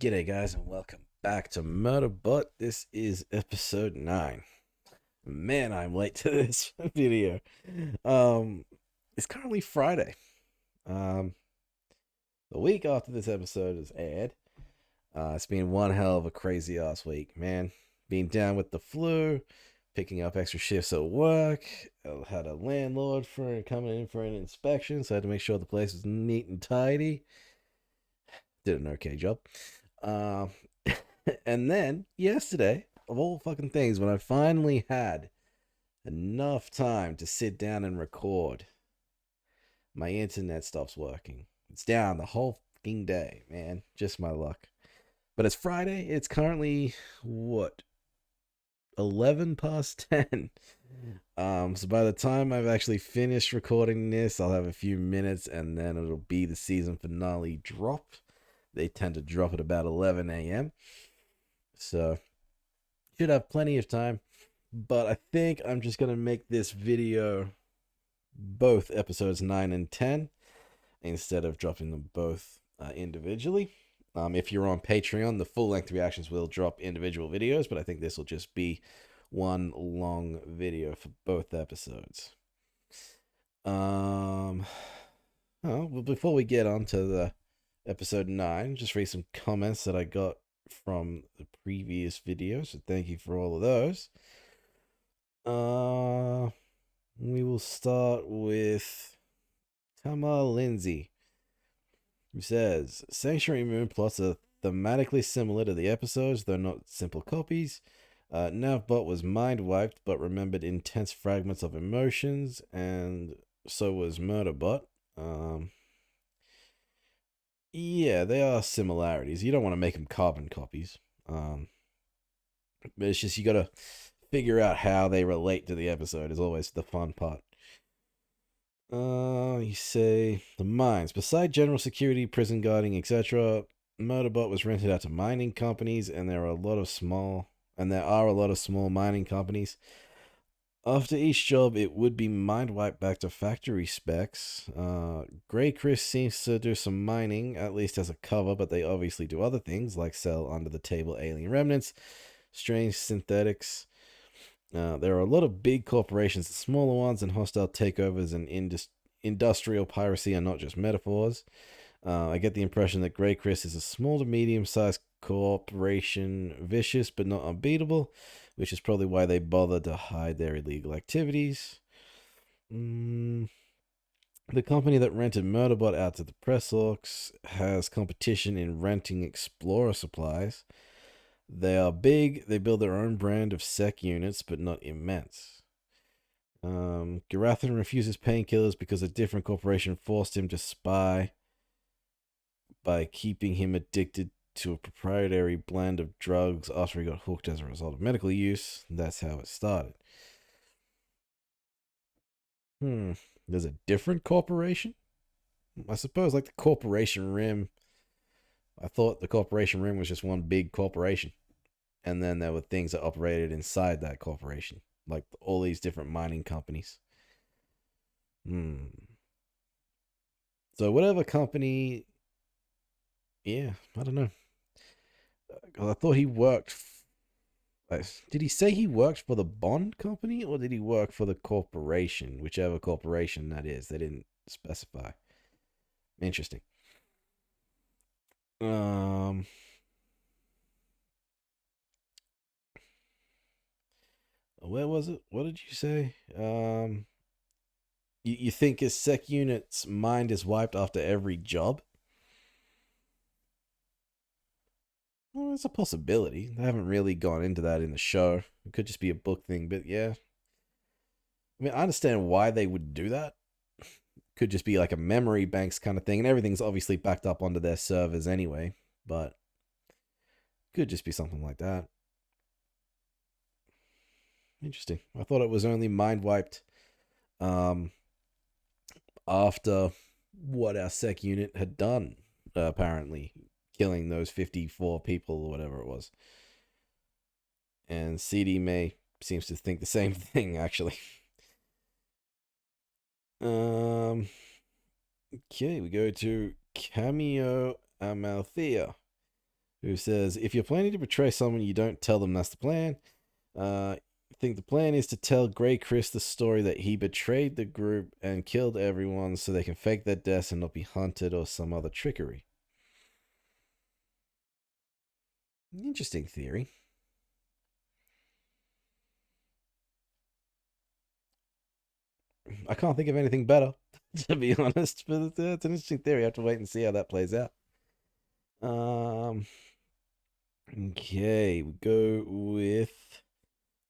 G'day guys and welcome back to Murderbot. This is episode 9. Man, I'm late to this video. Um it's currently Friday. Um the week after this episode is aired. It's been one hell of a crazy ass week, man. Being down with the flu, picking up extra shifts at work. I had a landlord for coming in for an inspection, so I had to make sure the place was neat and tidy. Did an okay job. Um And then yesterday, of all fucking things, when I finally had enough time to sit down and record, my internet stops working. It's down the whole fucking day, man. Just my luck. But it's Friday. It's currently what, 11 past 10. So by the time I've actually finished recording this, I'll have a few minutes, and then it'll be the season finale drop. They tend to drop at about 11 a.m. So should have plenty of time, but I think I'm just gonna make this video both episodes 9 and 10 instead of dropping them both individually. If you're on Patreon, the full length reactions will drop individual videos, but I think this will just be one long video for both episodes. Well, before we get on to the episode 9, just read some comments that I got from the previous video, so thank you for all of those. We will start with Tamar Lindsay, who says Sanctuary Moon plots are thematically similar to the episodes, though not simple copies. Navbot was mind wiped but remembered intense fragments of emotions, and so was Murderbot. Yeah, they are similarities. You don't want to make them carbon copies. But it's just you gotta figure out how they relate to the episode is always the fun part. You say the mines. Beside general security, prison guarding, etc., Murderbot was rented out to mining companies, and there are a lot of small mining companies. After each job, it would be mind wiped back to factory specs. Grey Chris seems to do some mining, at least as a cover, but they obviously do other things like sell under the table alien remnants, strange synthetics. There are a lot of big corporations, the smaller ones, and hostile takeovers and industrial piracy are not just metaphors. I get the impression that Grey Chris is a small to medium-sized corporation, vicious but not unbeatable, which is probably why they bother to hide their illegal activities. The company that rented Murderbot out to the Press Orcs has competition in renting Explorer supplies. They are big, they build their own brand of sec units, but not immense. Garathan refuses painkillers because a different corporation forced him to spy by keeping him addicted to a proprietary blend of drugs after he got hooked as a result of medical use. That's how it started. There's a different corporation? I suppose like the Corporation Rim. I thought the Corporation Rim was just one big corporation. And then there were things that operated inside that corporation, like all these different mining companies. So whatever company, yeah, I don't know. I thought he worked. Did he say he worked for the Bond company or did he work for the corporation, whichever corporation that is? They didn't specify. Interesting. Where was it? What did you say? You think his sec unit's mind is wiped after every job? Well, it's a possibility. They haven't really gone into that in the show. It could just be a book thing, but yeah. I mean, I understand why they would do that. Could just be like a memory banks kind of thing, and everything's obviously backed up onto their servers anyway, but could just be something like that. Interesting. I thought it was only mind wiped after what our sec unit had done, apparently, killing those 54 people or whatever it was. And CD May seems to think the same thing, actually. Okay, we go to Cameo Amalthea, who says, if you're planning to betray someone, you don't tell them that's the plan. I think the plan is to tell Grey Chris the story that he betrayed the group and killed everyone so they can fake their deaths and not be hunted or some other trickery. Interesting theory. I can't think of anything better, to be honest, but it's an interesting theory. I have to wait and see how that plays out. Okay, we go with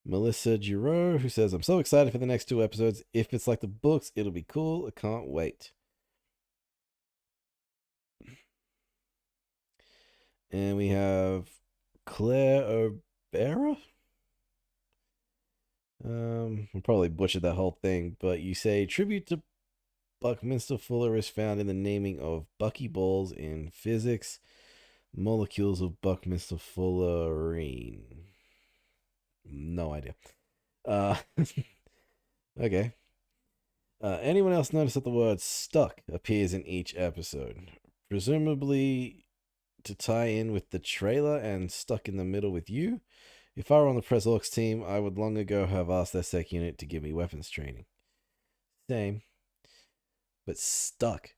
Melissa Giroux, who says, I'm so excited for the next 2 episodes. If it's like the books, it'll be cool. I can't wait. And we have Claire O'Bara. I probably butchered that whole thing, but you say tribute to Buckminster Fuller is found in the naming of buckyballs in physics, molecules of Buckminster Fullerene. No idea. Okay. Anyone else notice that the word stuck appears in each episode? Presumably to tie in with the trailer and Stuck in the Middle with You. If I were on the Press Orcs team, I would long ago have asked their sec unit to give me weapons training. Same. But stuck.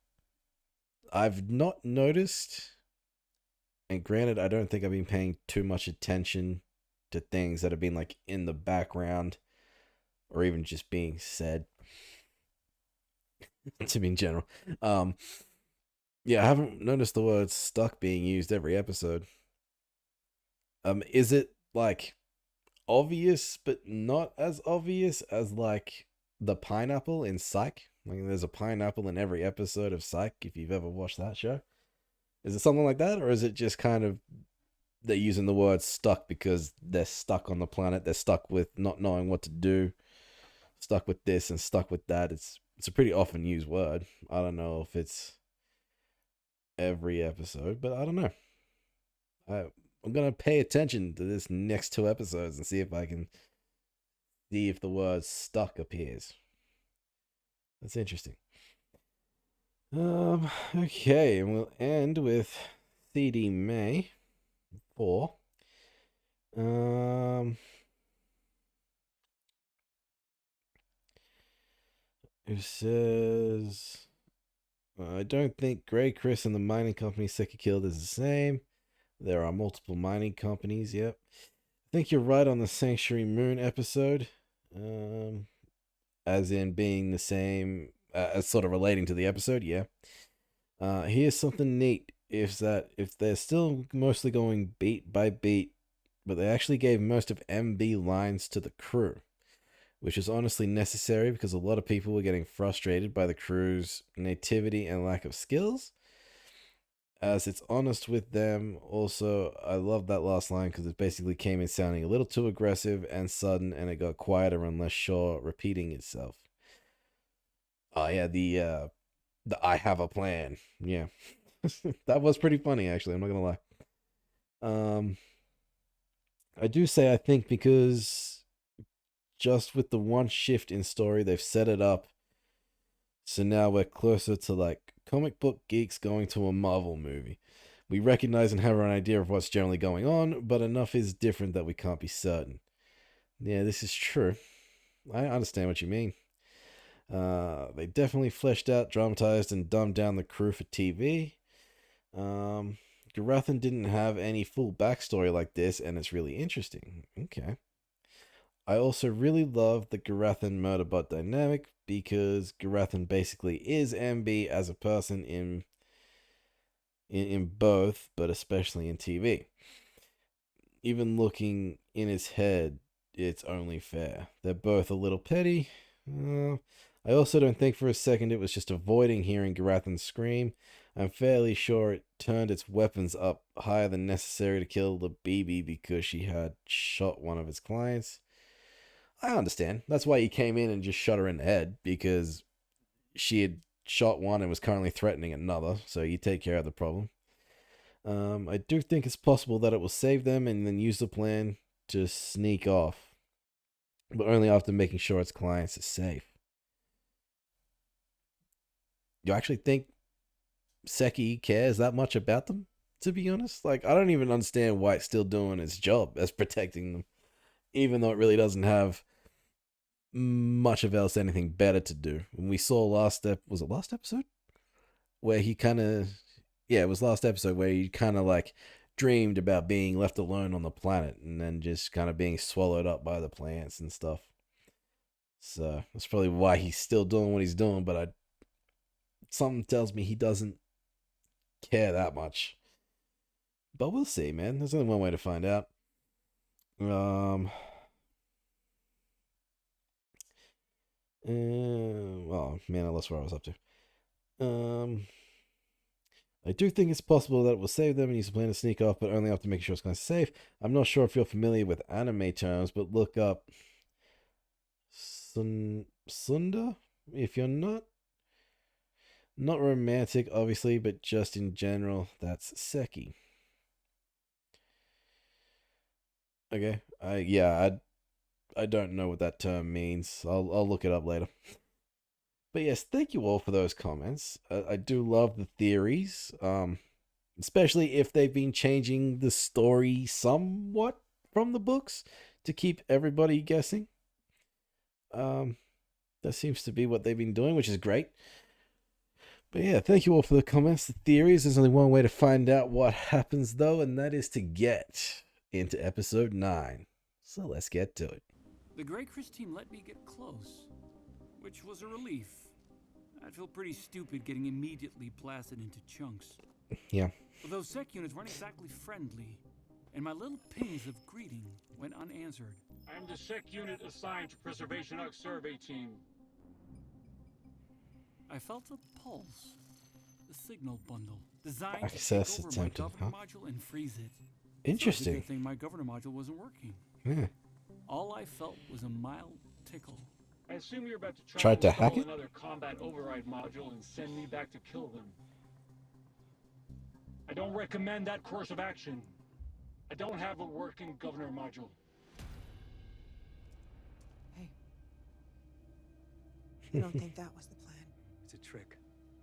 I've not noticed, and granted, I don't think I've been paying too much attention to things that have been like in the background or even just being said. To be in general. Yeah, I haven't noticed the word stuck being used every episode. Is it like obvious but not as obvious as like the pineapple in Psych? Like there's a pineapple in every episode of Psych if you've ever watched that show. Is it something like that, or is it just kind of they're using the word stuck because they're stuck on the planet, they're stuck with not knowing what to do, stuck with this and stuck with that? It's a pretty often used word. I don't know if it's every episode, but I don't know. I'm gonna pay attention to this next 2 episodes and see if I can see if the word stuck appears. That's interesting. Okay, and we'll end with CD May 4. It says, I don't think Grey Chris and the mining company Seki killed is the same. There are multiple mining companies, yep. I think you're right on the Sanctuary Moon episode. As in being the same, as sort of relating to the episode, yeah. Here's something neat. If they're still mostly going beat by beat, but they actually gave most of MB lines to the crew, which is honestly necessary because a lot of people were getting frustrated by the crew's nativity and lack of skills. As it's honest with them. Also, I love that last line because it basically came in sounding a little too aggressive and sudden, and it got quieter and less sure, repeating itself. Oh yeah, the I have a plan. Yeah. That was pretty funny actually, I'm not gonna lie. I do say I think because just with the one shift in story, they've set it up so now we're closer to like comic book geeks going to a Marvel movie. We recognize and have an idea of what's generally going on, but enough is different that we can't be certain. Yeah, this is true. I understand what you mean. They definitely fleshed out, dramatized, and dumbed down the crew for TV. Garathan didn't have any full backstory like this, and it's really interesting. Okay. I also really love the Garathan Murderbot dynamic because Garathan basically is MB as a person in both, but especially in TV. Even looking in his head, it's only fair. They're both a little petty. I also don't think for a second it was just avoiding hearing Garathan scream. I'm fairly sure it turned its weapons up higher than necessary to kill the BB because she had shot one of its clients. I understand. That's why he came in and just shot her in the head, because she had shot one and was currently threatening another, so you take care of the problem. I do think it's possible that it will save them and then use the plan to sneak off, but only after making sure its clients are safe. You actually think Seki cares that much about them? to be honest. Like, I don't even understand why it's still doing its job as protecting them, even though it really doesn't have much of else anything better to do. When we saw was it last episode? Where he kind of, yeah, it was last episode where he kind of like dreamed about being left alone on the planet and then just kind of being swallowed up by the plants and stuff. So that's probably why he's still doing what he's doing, but something tells me he doesn't care that much. But we'll see, man. There's only one way to find out. Oh man, I lost where I was up to. I do think it's possible that it will save them and use a plan to sneak off, but only after making sure it's going to safe. I'm not sure if you're familiar with anime terms, but look up Sunda. If you're not romantic, obviously, but just in general, that's Seki. Okay. I don't know what that term means. I'll look it up later. But yes, thank you all for those comments. I do love the theories, especially if they've been changing the story somewhat from the books to keep everybody guessing. That seems to be what they've been doing, which is great. But yeah, thank you all for the comments, the theories. There's only one way to find out what happens, though, and that is to get into episode 9. So let's get to it. The Grey Chris team let me get close, which was a relief. I'd feel pretty stupid getting immediately blasted into chunks. Yeah. Those sec units weren't exactly friendly, and my little pings of greeting went unanswered. I'm the sec unit assigned to Preservation Arc Survey Team. I felt a pulse. The signal bundle, designed Access to take over my attempted, governor module and freeze it. Interesting. It's a good thing my governor module wasn't working. Yeah. All I felt was a mild tickle. I assume you're about to try to hack it? Another combat override module and send me back to kill them. I don't recommend that course of action. I don't have a working governor module. Hey. You don't think that was the plan? It's a trick.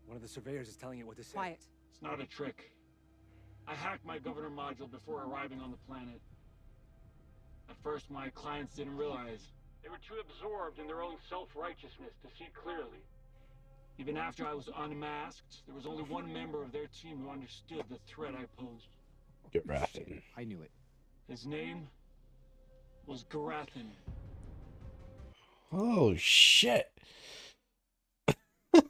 One of the surveyors is telling it what to say. Quiet. It's not a trick. I hacked my governor module before arriving on the planet. At first, my clients didn't realize. They were too absorbed in their own self-righteousness to see clearly. Even after I was unmasked, there was only one member of their team who understood the threat I posed. Garathan. I knew it. His name was Garathan. Oh, shit. The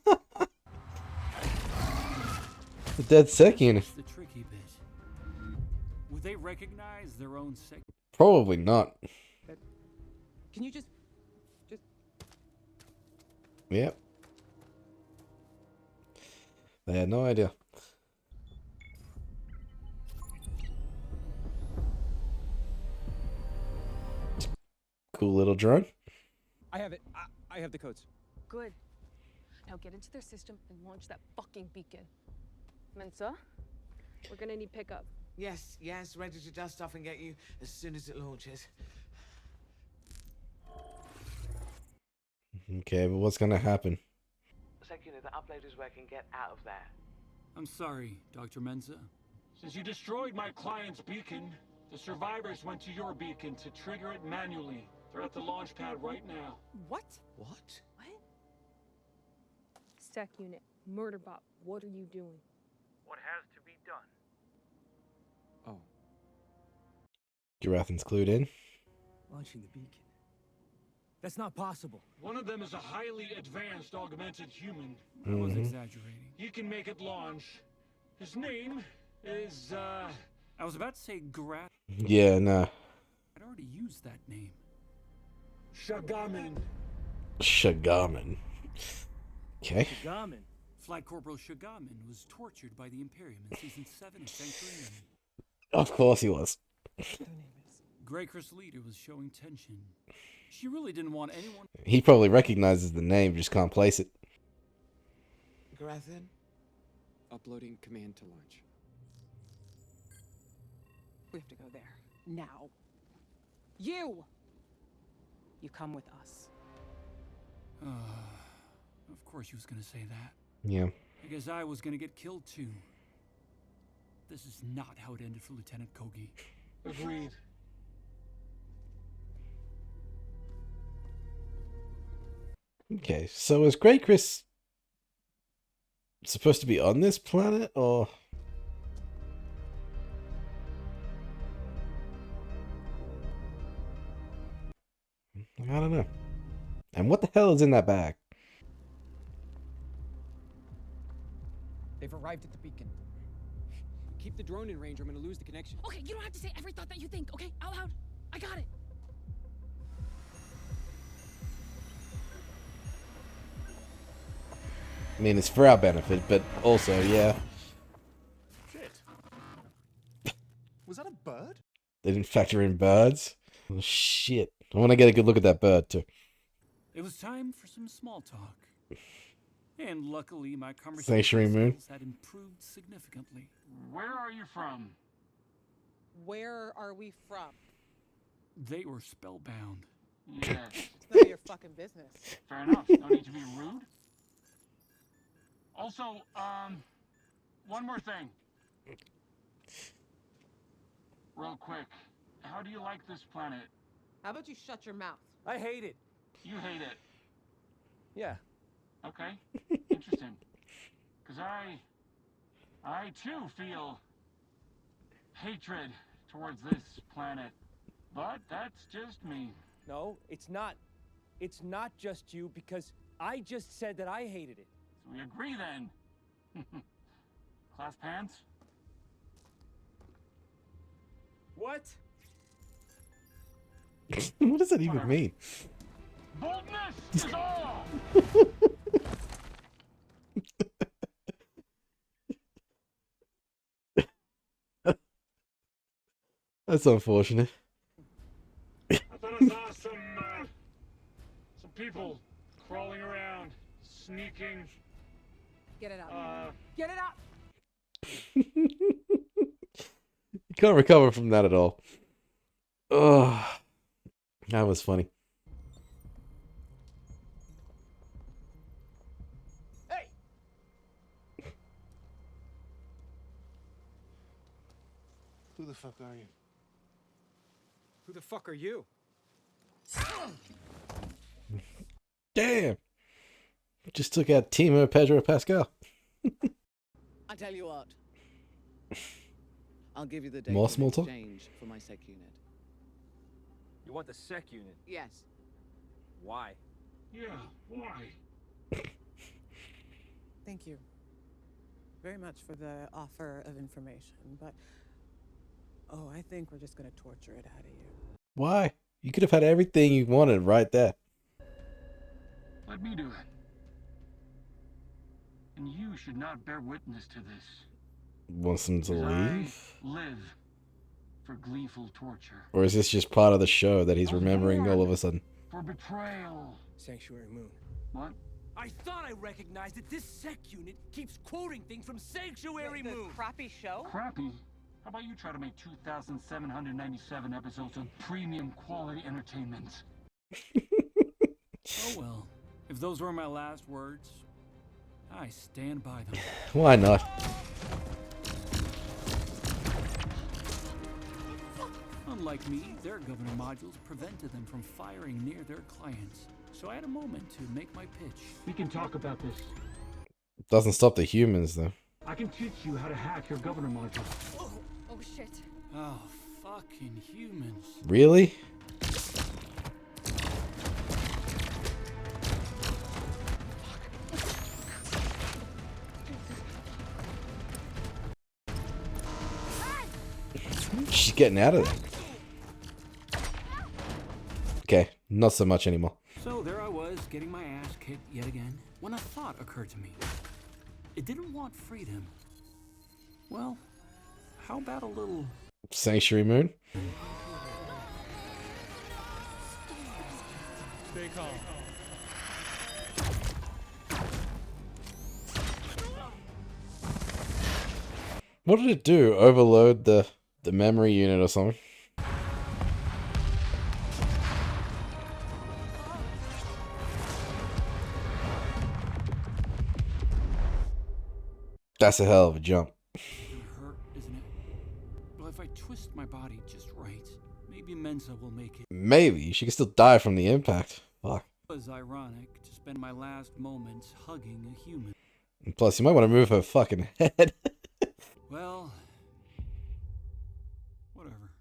dead second. That's the tricky bit. Would they recognize their own sec? Probably not. Can you just... Yep. They had no idea. Cool little drone. I have it. I have the codes. Good. Now get into their system and launch that fucking beacon. Mensa, we're gonna need pickup. Yes, ready to dust off and get you as soon as it launches. Okay, but what's gonna happen? Sec unit, the uploader's working. Get out of there. I'm sorry, Dr. Mensa. Since you destroyed my client's beacon, the survivors went to your beacon to trigger it manually. They're at the launch pad right now. What? What? What? Sec unit, Murderbot, what are you doing? What has to be done? Oh, Garathan's clued in. launching the beacon. That's not possible. One of them is a highly advanced augmented human. I was exaggerating. He can make it launch. His name is, I was about to say Grat. Yeah, nah. I'd already used that name. Shagaman. Shagaman. Okay. Gamin. Flight Corporal Shagaman was tortured by the Imperium in Season 7 of Sanctuary. Of course he was. Grey Chris leader was showing tension. She really didn't want anyone. He probably recognizes the name, just can't place it. Garathan? Uploading command to launch. We have to go there. Now. You! You come with us. Of course she was gonna say that. Yeah. I guess I was gonna get killed too. this is not how it ended for Lieutenant Kogi. Agreed. Okay, so is Grey Chris supposed to be on this planet, or? I don't know. And what the hell is in that bag? They've arrived at the beacon. Keep the drone in range or I'm gonna lose the connection. Okay, you don't have to say every thought that you think, okay? Out loud. I got it. I mean, it's for our benefit, but also, yeah. Shit. Was that a bird? They didn't factor in birds. Oh, shit. I want to get a good look at that bird, too. It was time for some small talk. And luckily, my Sanctuary conversation Moon. skills had improved significantly. Where are you from? Where are we from? They were spellbound. Yes. It's none of your fucking business. Fair enough. No need to be rude. Also, one more thing. Real quick. How do you like this planet? How about you shut your mouth? I hate it. You hate it. Yeah. Okay. Interesting. Because I too feel hatred towards this planet. But that's just me. No, it's not. It's not just you because I just said that I hated it. So we agree then. Class pants? What? What does that even mean? Boldness is all! That's unfortunate. I thought I saw some people crawling around, sneaking. Get it out. Get it out! You can't recover from that at all. Ugh. That was funny. Hey! Who the fuck are you? Who the fuck are you? Damn! Just took out Timo, Pedro Pascal. I tell you what. I'll give you the data More in small talk? exchange for my sec unit. You want the sec unit? Yes. Why? Yeah, why? Thank you very much for the offer of information, but I think we're just gonna torture it out of you. Why? You could have had everything you wanted right there. Let me do it. And you should not bear witness to this. Wants them to 'Cause leave? I live for gleeful torture. Or is this just part of the show that he's remembering all of a sudden? For betrayal. Sanctuary Moon. What? I thought I recognized that this sec unit keeps quoting things from Sanctuary The Moon. crappy show? Crappy? How about you try to make 2,797 episodes of premium quality entertainment? Oh well. If those were my last words, I stand by them. Why not? Unlike me, their governor modules prevented them from firing near their clients. So I had a moment to make my pitch. We can talk about this. Doesn't stop the humans, though. I can teach you how to hack your governor module. Oh shit. Oh, fucking humans. Really? She's getting out of there. Okay, not so much anymore. So there I was, getting my ass kicked yet again, when a thought occurred to me. It didn't want freedom. Well, how about a little... Sanctuary Moon? Stay calm. What did it do? Overload the memory unit or something? That's a hell of a jump. It hurt, isn't it? body just right. Maybe Mensa will make it. Maybe. She can still die from the impact. Fuck. It was ironic to spend my last moments hugging a human. And plus, you might want to move her fucking head. Well, whatever.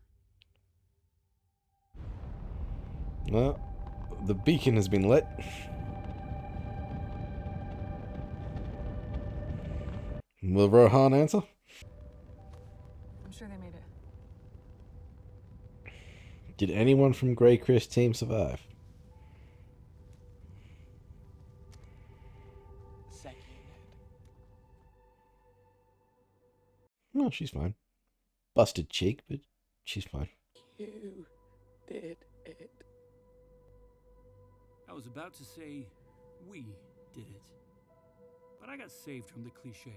Well, the beacon has been lit. Will Rohan answer? I'm sure they made it. Did anyone from Grey Chris team survive? No, she's fine. Busted cheek, but she's fine. You did it. I was about to say we did it, but I got saved from the cliche.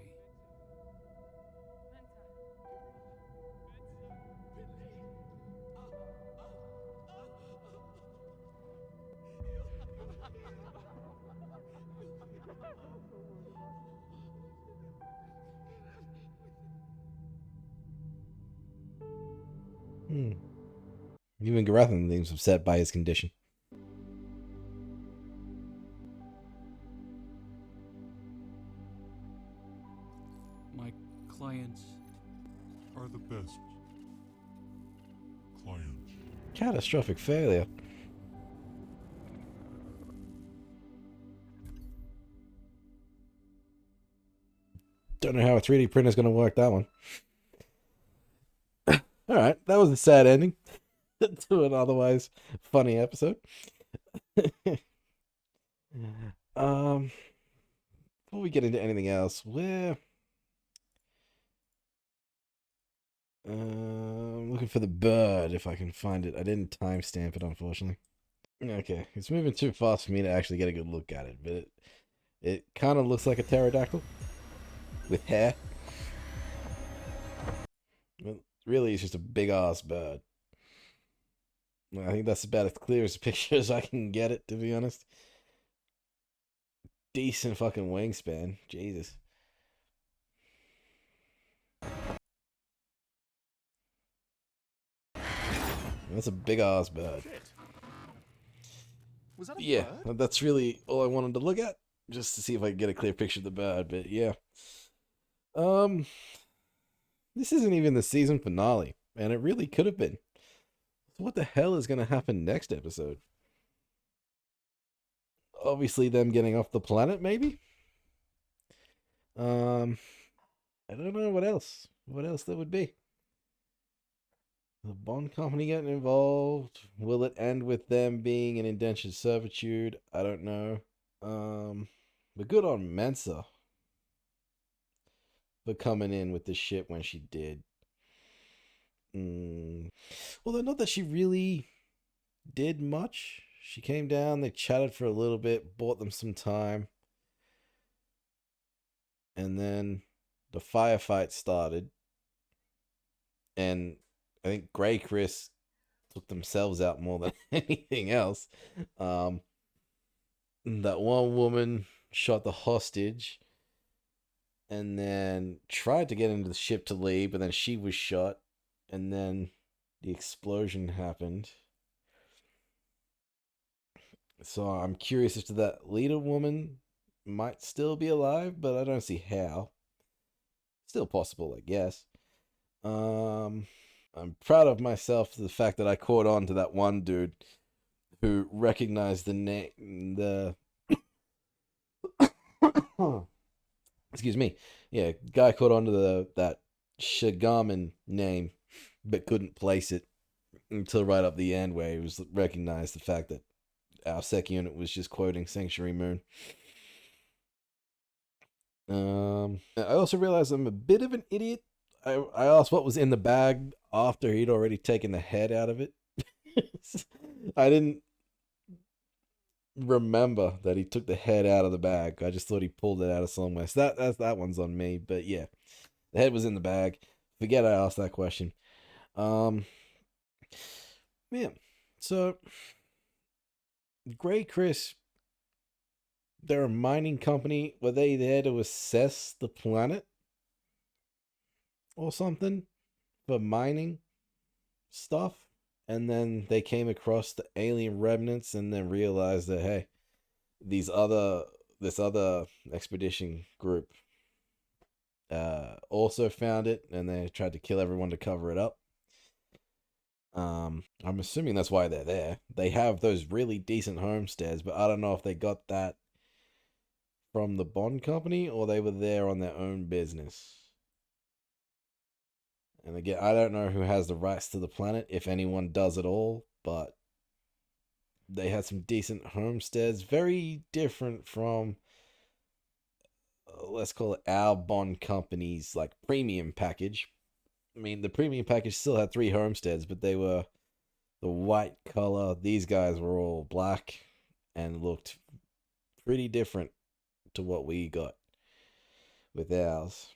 Even Garathan seems upset by his condition. My clients Are the best clients. Catastrophic failure. Don't know how a 3D printer is going to work that one. Alright, that was a sad ending to an otherwise funny episode. Before we get into anything else, I'm looking for the bird if I can find it. I didn't timestamp it, unfortunately. Okay, it's moving too fast for me to actually get a good look at it, but it kind of looks like a pterodactyl with hair. Well, really, it's just a big ass bird. I think that's about as clear as a picture as I can get it, to be honest. Decent fucking wingspan. Jesus. That's a big ass bird. Shit. Was that a Yeah, bird? that's really all I wanted to look at, just to see if I could get a clear picture of the bird, but yeah. This isn't even the season finale, and it really could have been. So what the hell is going to happen next episode? Obviously them getting off the planet, maybe? I don't know what else. What else there would be? The Bond Company getting involved? Will it end with them being in indentured servitude? I don't know. But good on Mensa for coming in with the shit when she did. Although not that she really did much. She came down, they chatted for a little bit, bought them some time. And then the firefight started. And I think Grey Chris took themselves out more than anything else. That one woman shot the hostage and then tried to get into the ship to leave, but then she was shot, and then the explosion happened. So I'm curious as to that leader woman might still be alive, but I don't see how. Still possible, I guess. I'm proud of myself for the fact that I caught on to that one dude who recognized the name, excuse me. Yeah, guy caught on to that Shagaman name, but couldn't place it until right up the end where he was recognized the fact that our sec unit was just quoting Sanctuary Moon. I also realized I'm a bit of an idiot. I asked what was in the bag after he'd already taken the head out of it. I didn't remember that he took the head out of the bag. I just thought he pulled it out of somewhere. So that one's on me. But yeah, the head was in the bag. Forget I asked that question. Yeah. So Grey Chris, they're a mining company. Were they there to assess the planet or something for mining? stuff, and then they came across the alien remnants, and then realized that, hey, this other expedition group also found it, and they tried to kill everyone to cover it up. I'm assuming that's why they're there. They have those really decent homesteads, but I don't know if they got that from the Bond company or they were there on their own business. And again, I don't know who has the rights to the planet, if anyone does at all, but they had some decent homesteads, very different from, let's call it our Bond company's like premium package. I mean, the premium package still had 3 homesteads, but they were the white color. These guys were all black and looked pretty different to what we got with ours.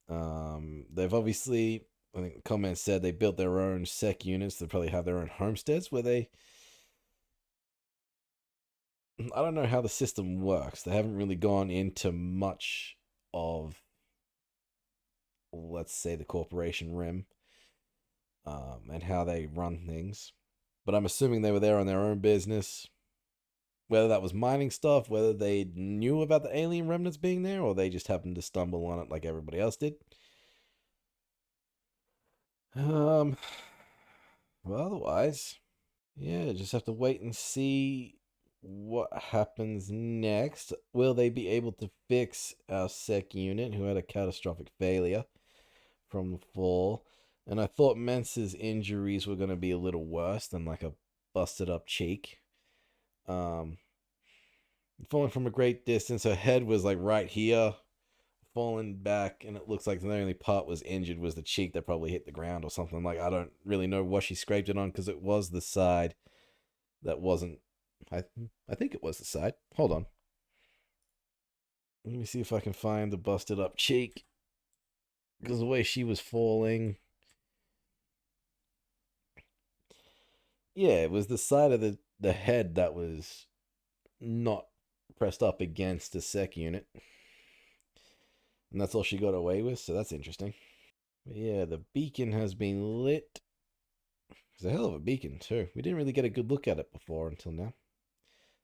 They've obviously, I think the comment said they built their own sec units. They probably have their own homesteads where they, I don't know how the system works. They haven't really gone into much of, let's say, the corporation rim, and how they run things. But I'm assuming they were there on their own business. Whether that was mining stuff, whether they knew about the alien remnants being there, or they just happened to stumble on it like everybody else did. Well, otherwise, yeah, just have to wait and see what happens next. Will they be able to fix our sec unit who had a catastrophic failure from the fall? And I thought Mensa's injuries were going to be a little worse than like a busted up cheek. Falling from a great distance, her head was like right here, falling back, and it looks like the only part was injured was the cheek that probably hit the ground or something. Like, I don't really know what she scraped it on, because it was the side that wasn't, I think it was the side. Hold on. Let me see if I can find the busted up cheek, because the way she was falling, yeah, it was the side of the head that was not pressed up against the sec unit. And that's all she got away with, so that's interesting. But yeah, the beacon has been lit. It's a hell of a beacon, too. We didn't really get a good look at it before until now.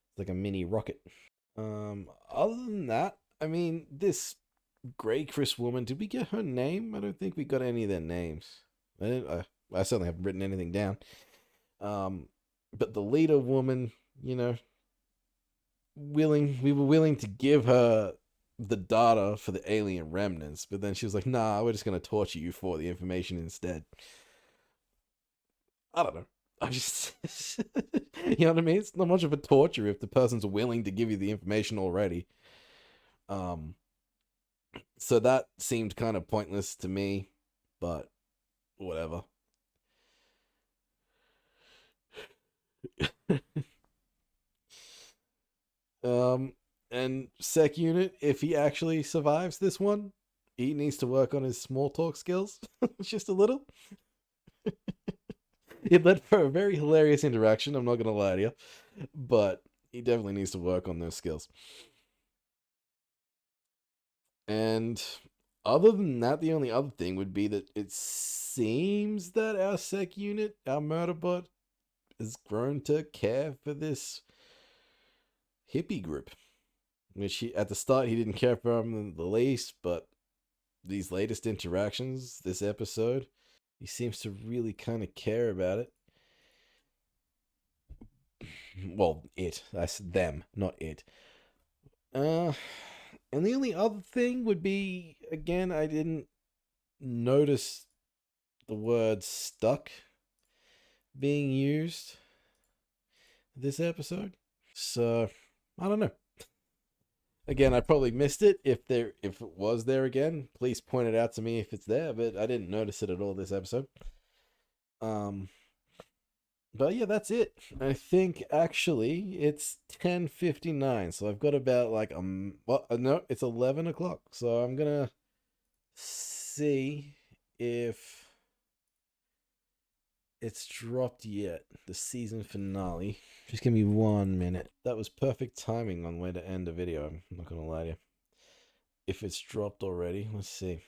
It's like a mini rocket. Other than that, I mean, this Grey Chris woman, did we get her name? I don't think we got any of their names. I certainly haven't written anything down. But the leader woman, you know, we were willing to give her the data for the alien remnants, but then she was like, nah, we're just going to torture you for the information instead. I don't know. I just, you know what I mean? It's not much of a torture if the person's willing to give you the information already. So that seemed kind of pointless to me, but whatever. And Sec Unit, if he actually survives this one, he needs to work on his small talk skills just a little. It led for a very hilarious interaction, I'm not gonna lie to you, but he definitely needs to work on those skills. And other than that, the only other thing would be that it seems that our Sec Unit, our Murderbot, has grown to care for this hippie group. Which at the start he didn't care for him in the least, but these latest interactions, this episode, he seems to really kind of care about it. Well, it. That's them, not it. And the only other thing would be, again, I didn't notice the word stuck being used this episode. So, I don't know. Again, I probably missed it. If it was there again, please point it out to me if it's there, but I didn't notice it at all this episode. But yeah, that's it. I think actually it's 10:59, so I've got about like no, it's 11 o'clock. So I'm gonna see if it's dropped yet. The season finale. Just give me 1 minute. That was perfect timing on where to end the video. I'm not gonna lie to you. If it's dropped already, let's see.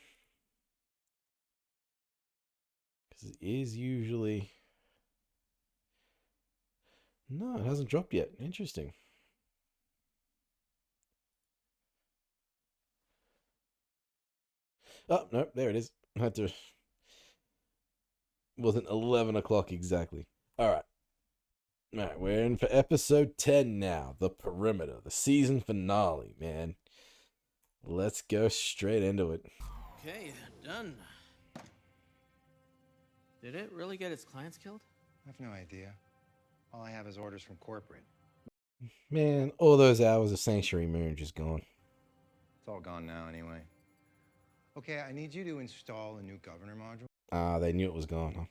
Because it is usually No, it hasn't dropped yet. Interesting. Oh, no, there it is. I had to... Wasn't 11 o'clock exactly. Alright. Alright, we're in for episode 10 now. The Perimeter. The season finale, man. Let's go straight into it. Okay, done. Did it really get its clients killed? I have no idea. All I have is orders from corporate. Man, all those hours of Sanctuary Moon just gone. It's all gone now anyway. Okay, I need you to install a new governor module. Ah, they knew it was gone, huh?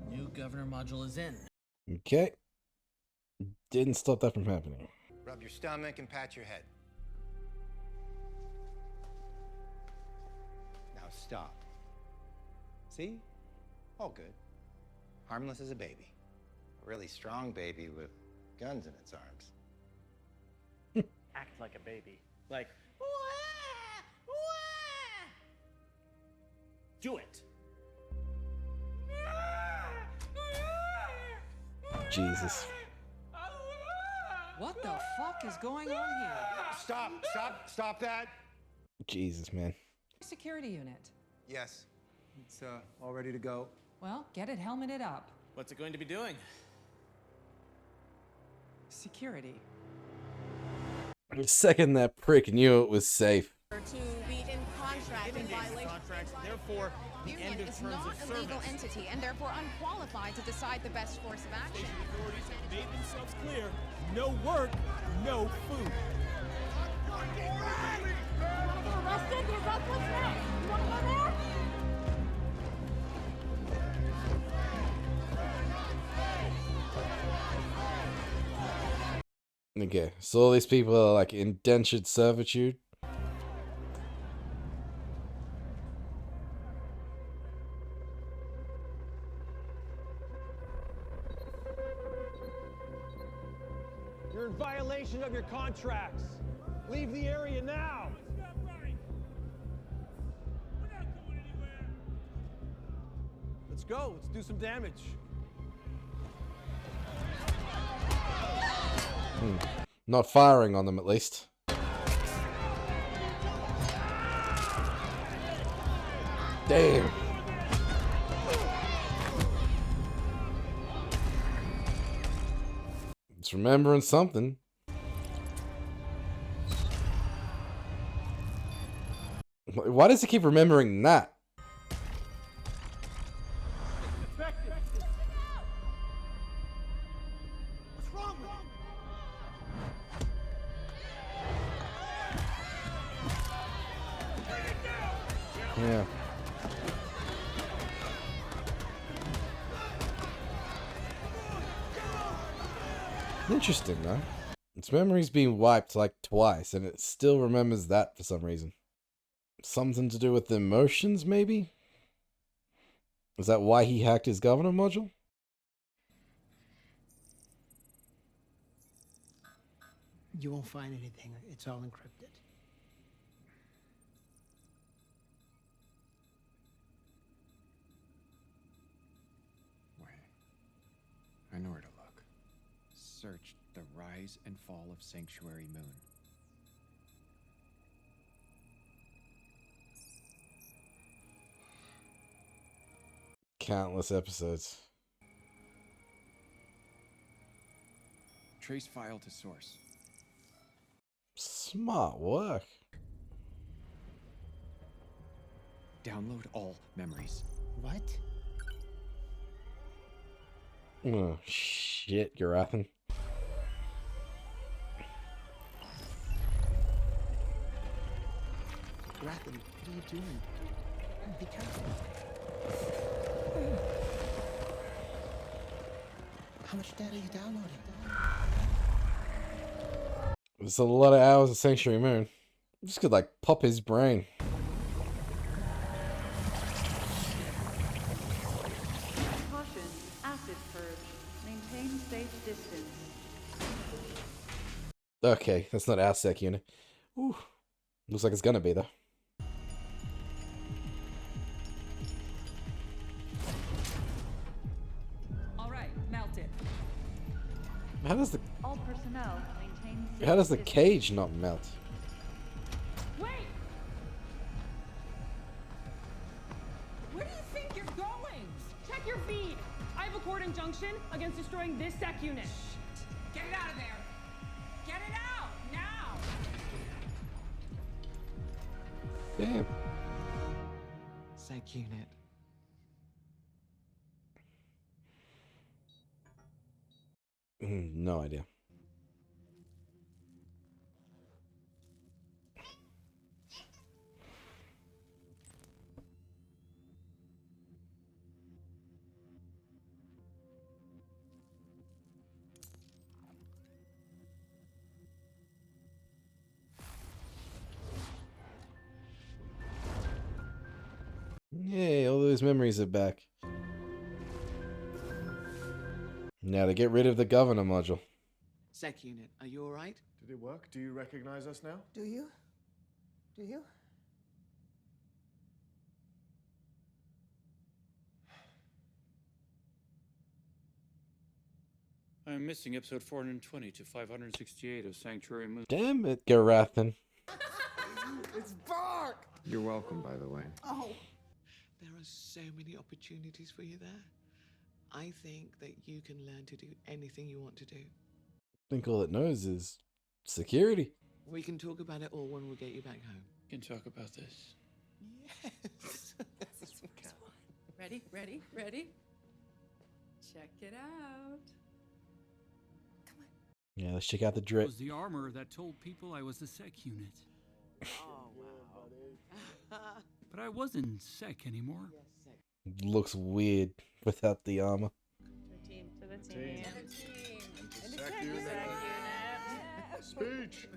New governor module is in. Okay. Didn't stop that from happening. Rub your stomach and pat your head. Now stop. See? All good. Harmless as a baby. A really strong baby with guns in its arms. Act like a baby. Like, do it. Jesus. What the fuck is going on here? Stop that! Jesus, man. Security unit. Yes. It's all ready to go. Well, get it helmeted up. What's it going to be doing? Security. The second that prick knew it was safe. To be in contract in violation. Therefore, the Union end of is terms not of a legal service. entity and therefore unqualified to decide the best course of action. Station authorities have made themselves clear. No work, no food. Arrested? Because that's what's next. You want to go there? Okay, so all these people are like indentured servitude. You're in violation of your contracts. Leave the area now. Let's go. Let's do some damage. Not firing on them, at least. Damn. It's remembering something. Why does it keep remembering that? What's wrong with you? Yeah. Interesting, though. Its memory's been wiped like twice, and it still remembers that for some reason. Something to do with the emotions, maybe? Is that why he hacked his governor module? You won't find anything. It's all encrypted. Wait. I know where to look. Search the rise and fall of Sanctuary Moon. Countless episodes. Trace file to source. Smart work. Download all memories. What? Oh, shit, Garathan. Rathan, what are you doing? Be careful. How much data are you downloading? There's a lot of hours of Sanctuary Moon. This could, like, pop his brain. Caution, acid purge. Maintain safe distance. Okay, that's not our sec unit. Ooh, looks like it's gonna be though. All right, melt it. How does the All personnel maintain safe how does the distance. cage not melt? Wait! Where do you think you're going? Check your feed. I have a court injunction against destroying this sec unit. Get it out of there! Get it out! Now! Damn. Sec unit. No idea. Yay, all those memories are back. Now to get rid of the governor module. Sec unit, are you alright? Did it work? Do you recognize us now? Do you? Do you? I'm missing episode 420 to 568 of Sanctuary Moon. Damn it, Garathan. It's Bark! You're welcome, by the way. Oh! There are so many opportunities for you there. I think that you can learn to do anything you want to do. I think all it knows is security. We can talk about it all when we get you back home. We can talk about this. Yes! Ready, ready, ready? Check it out. Yeah, let's check out the It drip. was the armor that told people I was a sec unit. Oh, wow. But I wasn't sec anymore. Looks weird without the armor. To the team. Sec unit. Speech.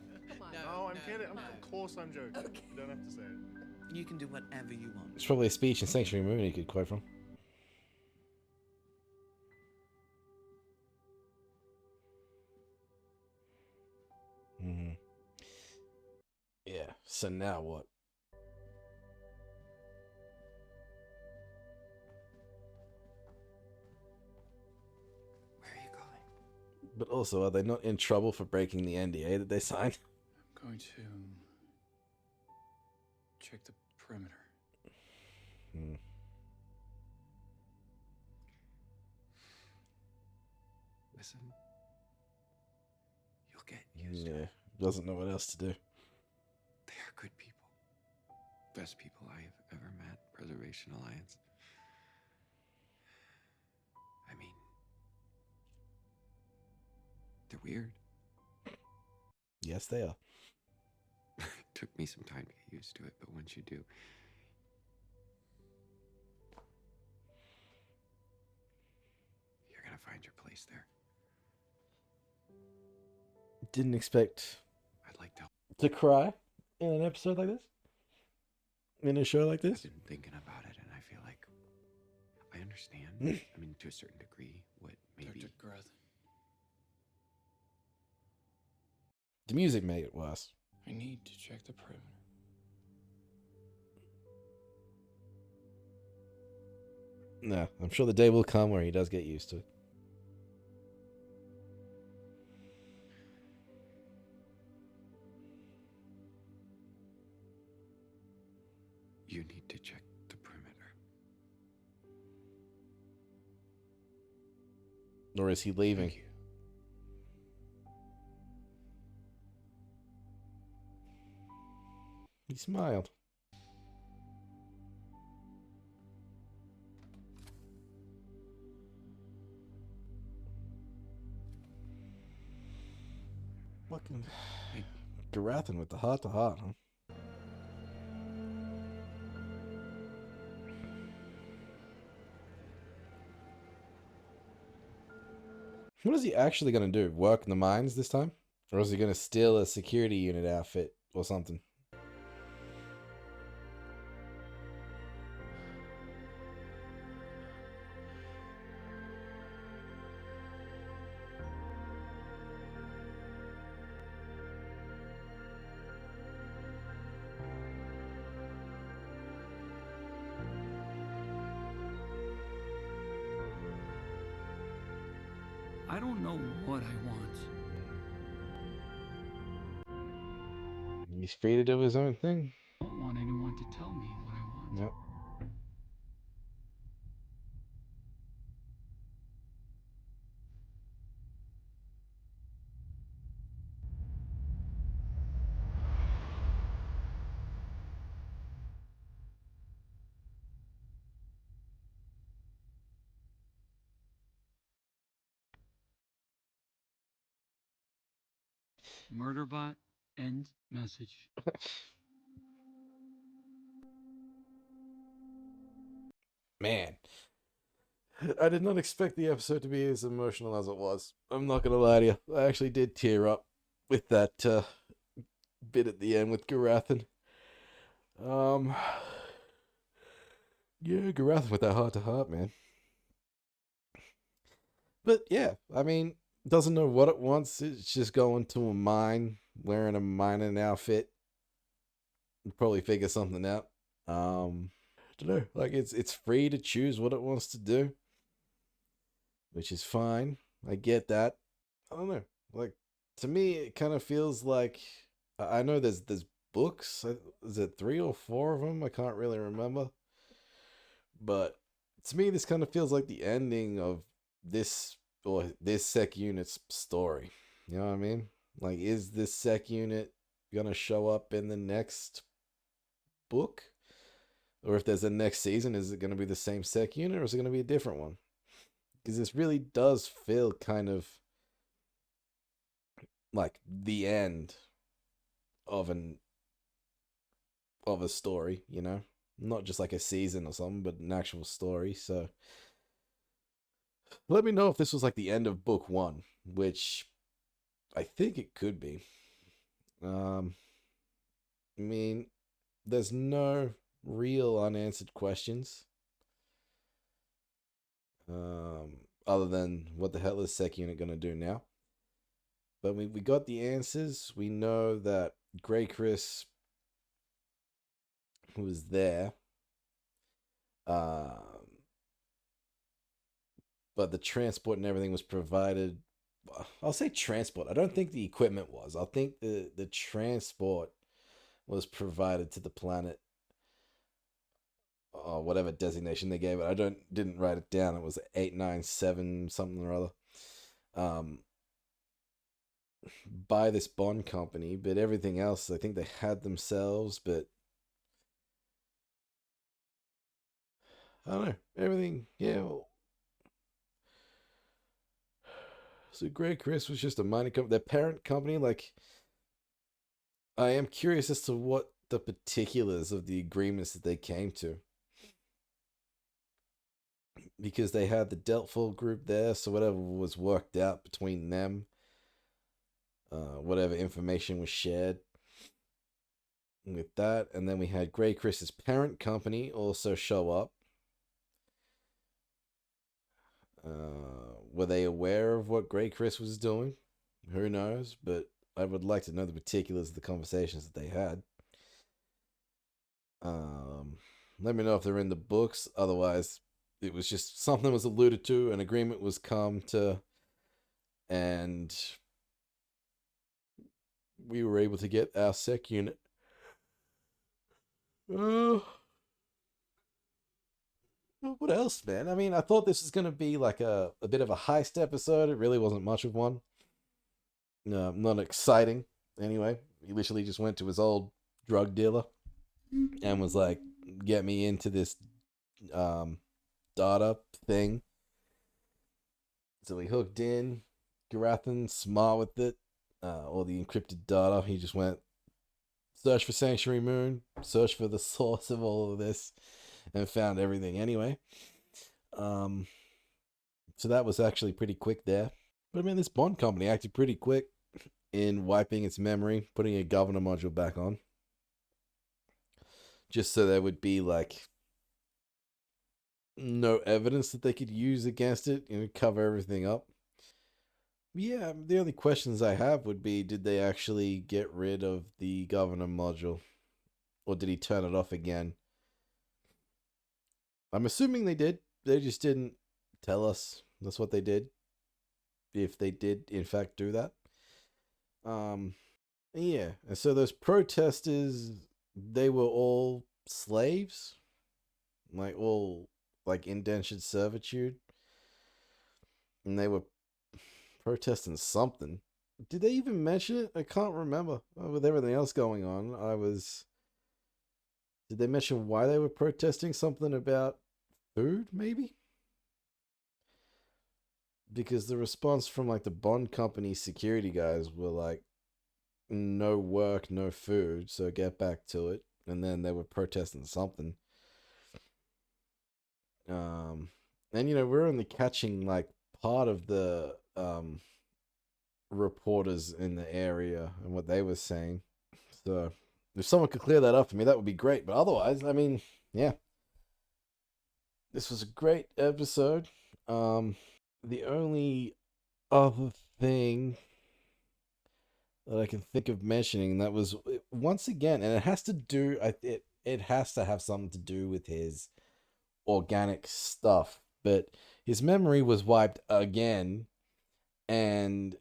No, I'm kidding. Of course I'm joking. You don't have to say it. You can do whatever you want. It's probably a speech in Sanctuary Moon you could quote from. Yeah, so now what? Where are you going? But also, are they not in trouble for breaking the NDA that they signed? I'm going to check the perimeter. Listen. You'll get used to Yeah, it. doesn't know what else to do. They are good people. Best people I have ever met. Preservation Alliance. I mean, they're weird. Yes, they are. It took me some time to get used to it, but once you do, you're gonna find your place there. Didn't expect I'd like to cry in an episode like this. In a show like this. I've been thinking about it, and I feel like I understand. I mean, to a certain degree, what maybe. Dr. Groth, The music made it worse. I need to check the perimeter. No, I'm sure the day will come where he does get used to it. You need to check the perimeter. Or is he leaving? Thank you. He smiled. Fucking Garathan with the heart to heart, huh? What is he actually going to do? Work in the mines this time? Or is he going to steal a security unit outfit or something? I don't know what I want. He's free to do his own thing. I don't want anyone to tell me what I want. Yep. Murderbot, end message. Man, I did not expect the episode to be as emotional as it was. I'm not gonna lie to you. I actually did tear up with that bit at the end with Garathan. Yeah, Garathan with that heart to heart, man. But yeah, I mean, doesn't know what it wants. It's just going to a mine, wearing a mining outfit. Probably figure something out. Don't know. Like it's free to choose what it wants to do, which is fine. I get that. I don't know. Like to me, it kind of feels like I know there's books. Is it 3 or 4 of them? I can't really remember. But to me, this kind of feels like the ending of this sec unit's story. You know what I mean? Like, is this sec unit gonna show up in the next book? Or if there's a next season, is it gonna be the same sec unit or is it gonna be a different one? Because this really does feel kind of like the end of a story, you know? Not just like a season or something, but an actual story. So let me know if this was like the end of book 1, which I think it could be. I mean, there's no real unanswered questions. Other than what the hell is Sec Unit gonna do now? But we got the answers. We know that Grey Chris was there. But the transport and everything was provided. I'll say transport. I don't think the equipment was. I think the transport was provided to the planet. Or whatever designation they gave it. I didn't write it down. It was 897 something or other. By this Bond company, but everything else I think they had themselves, but I don't know. Everything, yeah. So Grey Chris was just a mining company. Their parent company, like, I am curious as to what the particulars of the agreements that they came to. Because they had the Deltful group there, so whatever was worked out between them, whatever information was shared with that, and then we had Grey Chris's parent company also show up. Were they aware of what Grey Chris was doing? Who knows? But I would like to know the particulars of the conversations that they had. Let me know if they're in the books. Otherwise, it was just something was alluded to, an agreement was come to, and we were able to get our sec unit. What else, man? I mean, I thought this was going to be like a bit of a heist episode. It really wasn't much of one. No, not exciting. Anyway, he literally just went to his old drug dealer and was like, get me into this data thing. So he hooked in. Garathan, smart with it. All the encrypted data. He just went, search for Sanctuary Moon, search for the source of all of this, and found everything anyway. So that was actually pretty quick there. But I mean, this Bond company acted pretty quick in wiping its memory, putting a governor module back on. Just so there would be like no evidence that they could use against it, you know, cover everything up. Yeah, the only questions I have would be, did they actually get rid of the governor module? Or did he turn it off again? I'm assuming they did. They just didn't tell us that's what they did. if they did in fact do that. Yeah, and so those protesters, they were all slaves, like all like indentured servitude, and they were protesting something. Did they even mention it? I can't remember. With everything else going on, Did they mention why they were protesting? Something about food, maybe? Because the response from like the Bond company security guys were like, no work, no food, so get back to it. And then they were protesting something. And we're only catching like part of the reporters in the area and what they were saying. So if someone could clear that up for me, that would be great. But otherwise, I mean, yeah. This was a great episode. The only other thing that I can think of mentioning that was once again, and it has to do, it has to have something to do with his organic stuff, but his memory was wiped again, and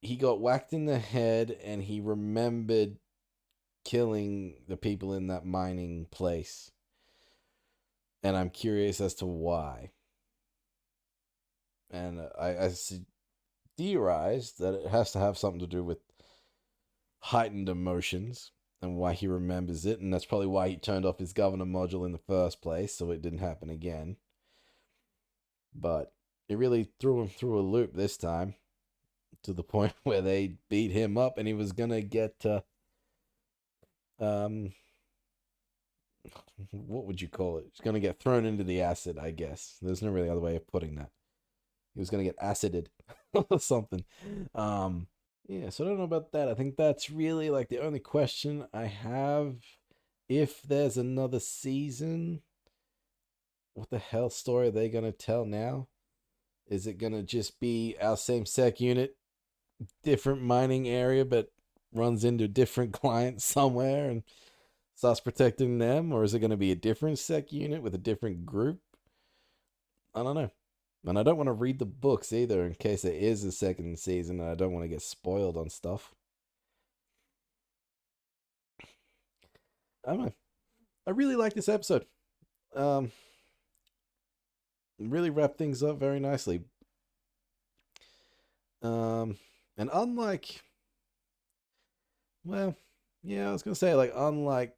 he got whacked in the head, and he remembered killing the people in that mining place, and I'm curious as to why. And I theorized that it has to have something to do with heightened emotions and why he remembers it, and that's probably why he turned off his governor module in the first place, so it didn't happen again. But it really threw him through a loop this time, to the point where they beat him up, and he was gonna get what would you call it? He's gonna get thrown into the acid, I guess. There's no really other way of putting that. He was gonna get acided or something. Yeah, so I don't know about that. I think that's really like the only question I have. If there's another season, what the hell story are they gonna tell now? Is it gonna just be our same sec unit, different mining area, but runs into different clients somewhere and starts protecting them? Or is it gonna be a different sec unit with a different group? I don't know. And I don't want to read the books either, in case there is a second season, and I don't want to get spoiled on stuff. I don't know. I really like this episode. Really wrapped things up very nicely. And unlike, well, yeah, I was gonna say, like, unlike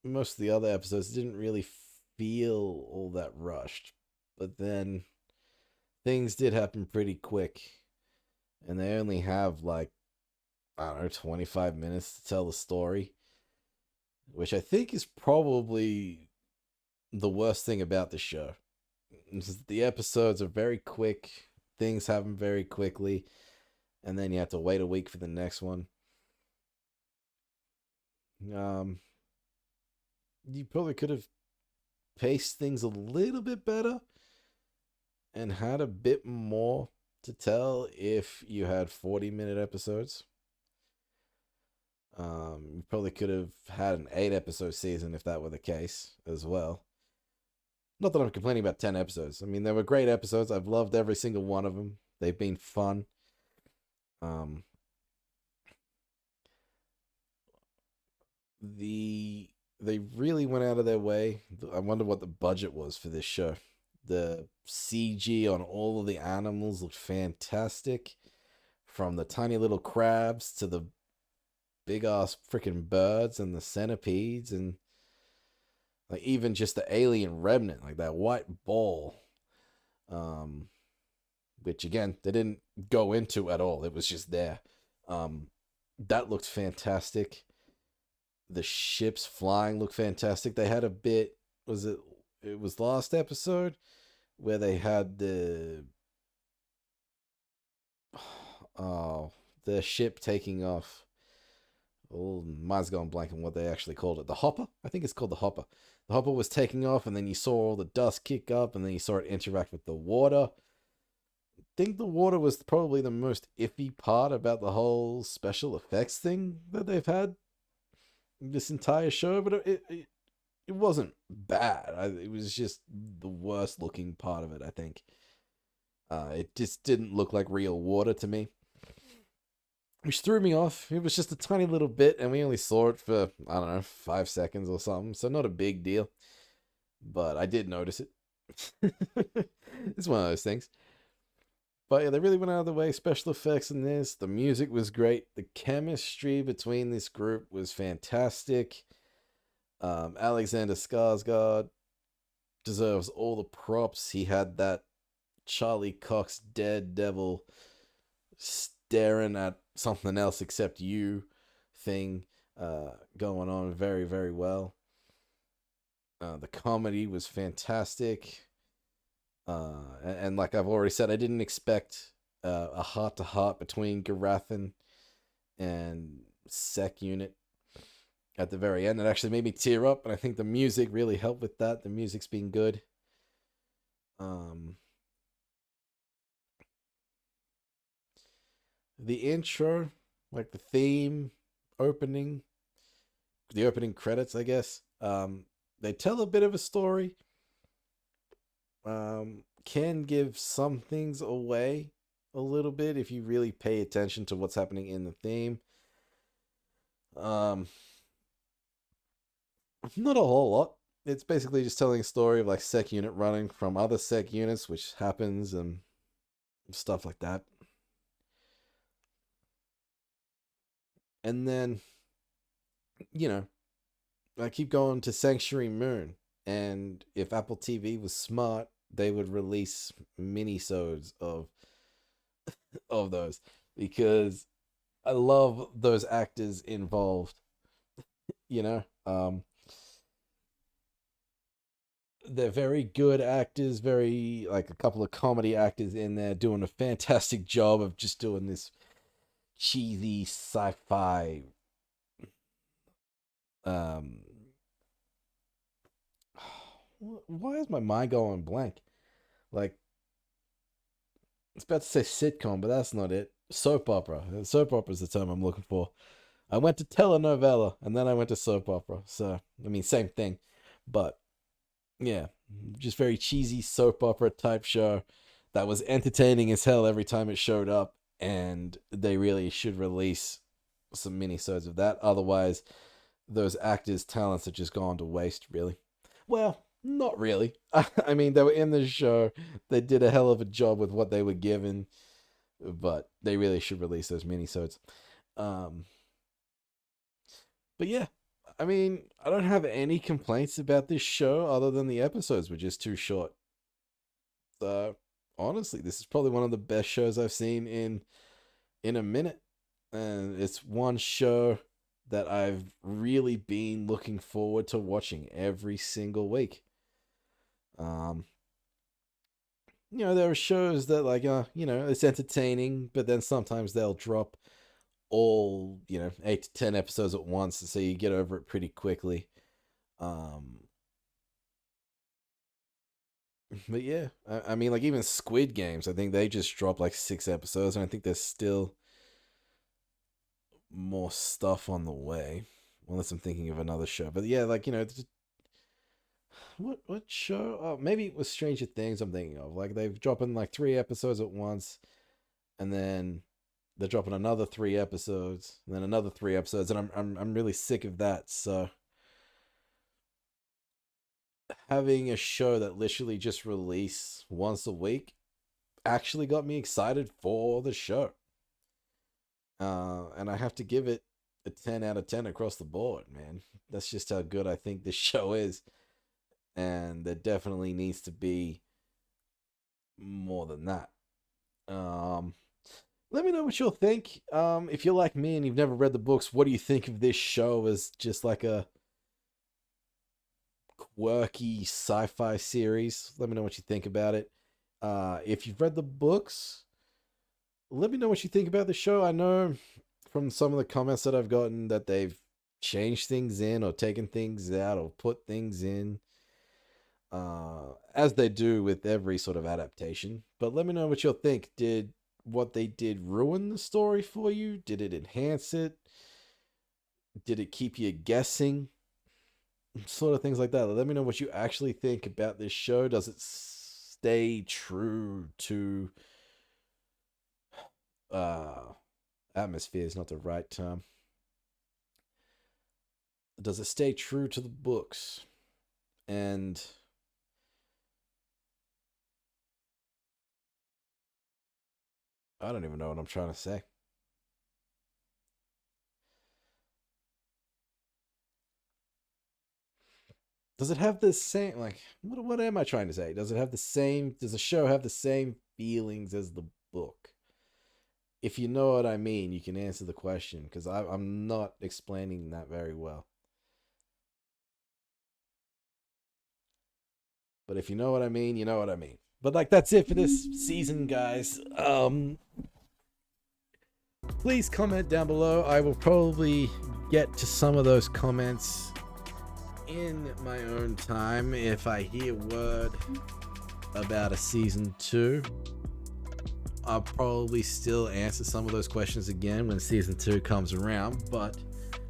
most of the other episodes, it didn't really feel all that rushed. But then things did happen pretty quick, and they only have like, I don't know, 25 minutes to tell the story, which I think is probably the worst thing about the show. The episodes are very quick, things happen very quickly, and then you have to wait a week for the next one. You probably could have paced things a little bit better and had a bit more to tell if you had 40-minute episodes. You probably could have had an 8-episode season if that were the case as well. Not that I'm complaining about 10 episodes. I mean, they were great episodes. I've loved every single one of them. They've been fun. They really went out of their way. I wonder what the budget was for this show. The CG on all of the animals looked fantastic. From the tiny little crabs to the big ass freaking birds and the centipedes, and like even just the alien remnant, like that white ball. Which again, they didn't go into at all. It was just there. That looked fantastic. The ships flying looked fantastic. They had a bit, it was last episode where they had the ship taking off. Oh, mine's going blank on what they actually called it. The Hopper? I think it's called the Hopper. The Hopper was taking off, and then you saw all the dust kick up, and then you saw it interact with the water. I think the water was probably the most iffy part about the whole special effects thing that they've had this entire show, but it wasn't bad. It was just the worst looking part of it, I think. It just didn't look like real water to me, which threw me off. It was just a tiny little bit, and we only saw it for, I don't know, 5 seconds or something, so not a big deal. But I did notice it. It's one of those things. But yeah, they really went out of the way. Special effects in this. The music was great. The chemistry between this group was fantastic. Alexander Skarsgård deserves all the props. He had that Charlie Cox Daredevil staring at something else except you thing going on very, very well. The comedy was fantastic. And like I've already said, I didn't expect a heart-to-heart between Garathan and Sec Unit at the very end. It actually made me tear up, and I think the music really helped with that. The music's been good. The intro, like the theme, opening, the opening credits, I guess, they tell a bit of a story. Can give some things away a little bit if you really pay attention to what's happening in the theme. Not a whole lot. It's basically just telling a story of like Sec Unit running from other Sec Units, which happens, and stuff like that. And then, you know, I keep going to Sanctuary Moon, and if Apple TV was smart, they would release mini-sodes of those, because I love those actors involved. You know, they're very good actors, very, like, a couple of comedy actors in there doing a fantastic job of just doing this cheesy sci-fi why is my mind going blank? Like, I was about to say sitcom, but that's not it. Soap opera. Soap opera is the term I'm looking for. I went to telenovela, and then I went to soap opera. So, I mean, same thing. But, yeah, just very cheesy soap opera type show that was entertaining as hell every time it showed up. And they really should release some minisodes of that. Otherwise, those actors' talents are just gone to waste, really. Well, not really. I mean, they were in the show. They did a hell of a job with what they were given. But they really should release those minisodes. But yeah, I mean, I don't have any complaints about this show other than the episodes were just too short. So, honestly, this is probably one of the best shows I've seen in a minute. And it's one show that I've really been looking forward to watching every single week. You know, there are shows that, like, you know, it's entertaining, but then sometimes they'll drop all, you know, 8 to 10 episodes at once, so you get over it pretty quickly. But yeah, I mean, like, even Squid Games, I think they just dropped like 6 episodes, and I think there's still more stuff on the way, unless I'm thinking of another show. But yeah, like, you know, what show? Oh, maybe it was Stranger Things I'm thinking of. Like, they've dropping like 3 episodes at once, and then they're dropping another 3 episodes, and then another 3 episodes, and I'm really sick of that. So having a show that literally just release once a week actually got me excited for the show. And I have to give it a 10 out of 10 across the board, man. That's just how good I think this show is. And there definitely needs to be more than that. Let me know what you'll think. If you're like me and you've never read the books, what do you think of this show as just like a quirky sci-fi series? Let me know what you think about it. If you've read the books, let me know what you think about the show. I know from some of the comments that I've gotten that they've changed things in or taken things out or put things in, as they do with every sort of adaptation. But let me know what you'll think. Did what they did ruin the story for you? Did it enhance it? Did it keep you guessing? Sort of things like that. Let me know what you actually think about this show. Does it stay true to atmosphere is not the right term. Does it stay true to the books? And I don't even know what I'm trying to say. Does it have the same, like, what am I trying to say? Does the show have the same feelings as the book? If you know what I mean, you can answer the question, because I'm not explaining that very well. But if you know what I mean, you know what I mean. But like, that's it for this season, guys. Please comment down below. I will probably get to some of those comments in my own time. If I hear word about a season 2, I'll probably still answer some of those questions again when season 2 comes around, but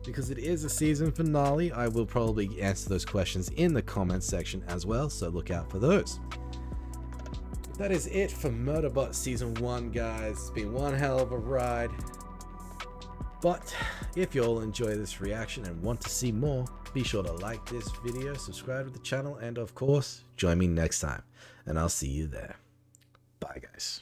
because it is a season finale, I will probably answer those questions in the comments section as well, so look out for those. That is it for Murderbot season 1, guys. It's been one hell of a ride, but if you all enjoy this reaction and want to see more, be sure to like this video, subscribe to the channel, and of course, join me next time, and I'll see you there. Bye, guys.